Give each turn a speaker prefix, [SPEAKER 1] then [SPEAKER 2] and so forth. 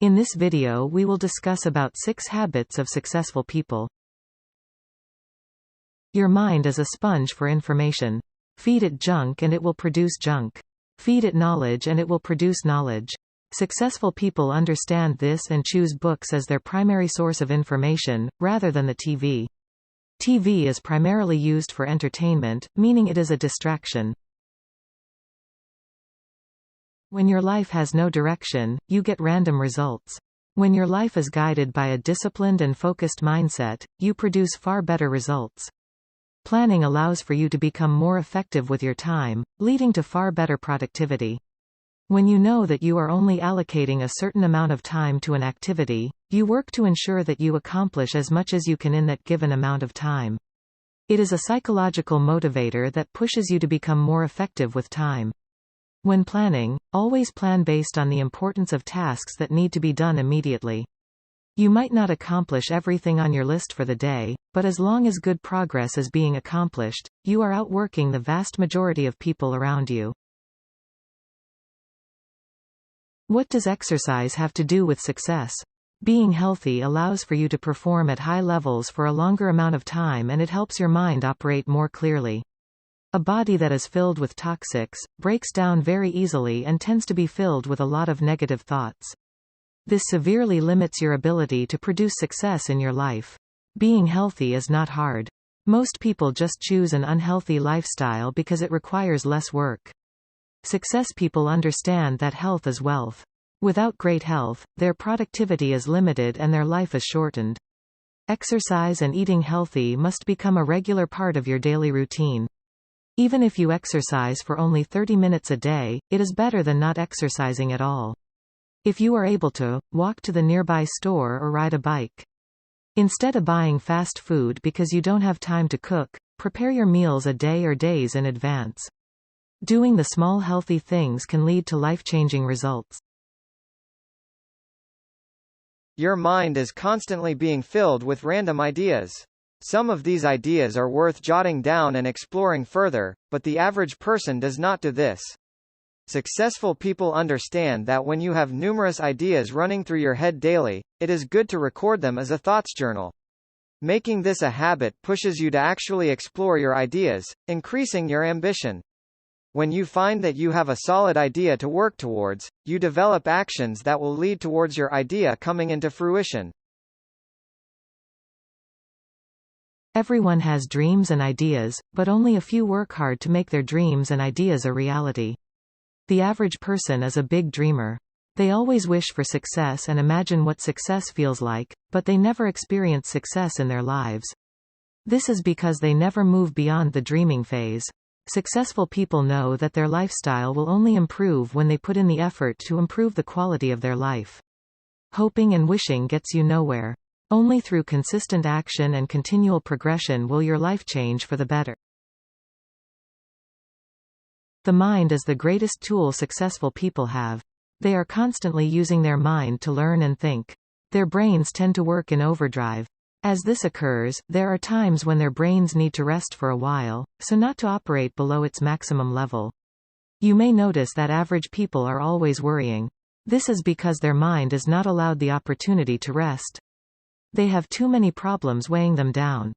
[SPEAKER 1] In this video we will discuss about 6 habits of successful people. Your mind is a sponge for information. Feed it junk and it will produce junk. Feed it knowledge and it will produce knowledge. Successful people understand this and choose books as their primary source of information, rather than the TV. TV is primarily used for entertainment, meaning it is a distraction. When your life has no direction, you get random results. When your life is guided by a disciplined and focused mindset, you produce far better results. Planning allows for you to become more effective with your time, leading to far better productivity. When you know that you are only allocating a certain amount of time to an activity, you work to ensure that you accomplish as much as you can in that given amount of time. It is a psychological motivator that pushes you to become more effective with time. When planning, always plan based on the importance of tasks that need to be done immediately. You might not accomplish everything on your list for the day, but as long as good progress is being accomplished, you are outworking the vast majority of people around you. What does exercise have to do with success? Being healthy allows for you to perform at high levels for a longer amount of time, and it helps your mind operate more clearly. A body that is filled with toxics breaks down very easily and tends to be filled with a lot of negative thoughts. This severely limits your ability to produce success in your life. Being healthy is not hard. Most people just choose an unhealthy lifestyle because it requires less work. Success people understand that health is wealth. Without great health, their productivity is limited and their life is shortened. Exercise and eating healthy must become a regular part of your daily routine. Even if you exercise for only 30 minutes a day, it is better than not exercising at all. If you are able to, walk to the nearby store or ride a bike. Instead of buying fast food because you don't have time to cook, prepare your meals a day or days in advance. Doing the small healthy things can lead to life-changing results.
[SPEAKER 2] Your mind is constantly being filled with random ideas. Some of these ideas are worth jotting down and exploring further, but the average person does not do this. Successful people understand that when you have numerous ideas running through your head daily, it is good to record them as a thoughts journal. Making this a habit pushes you to actually explore your ideas, increasing your ambition. When you find that you have a solid idea to work towards, you develop actions that will lead towards your idea coming into fruition.
[SPEAKER 1] Everyone has dreams and ideas, but only a few work hard to make their dreams and ideas a reality. The average person is a big dreamer. They always wish for success and imagine what success feels like, but they never experience success in their lives. This is because they never move beyond the dreaming phase. Successful people know that their lifestyle will only improve when they put in the effort to improve the quality of their life. Hoping and wishing gets you nowhere. Only through consistent action and continual progression will your life change for the better. The mind is the greatest tool successful people have. They are constantly using their mind to learn and think. Their brains tend to work in overdrive. As this occurs, there are times when their brains need to rest for a while, so not to operate below its maximum level. You may notice that average people are always worrying. This is because their mind is not allowed the opportunity to rest. They have too many problems weighing them down.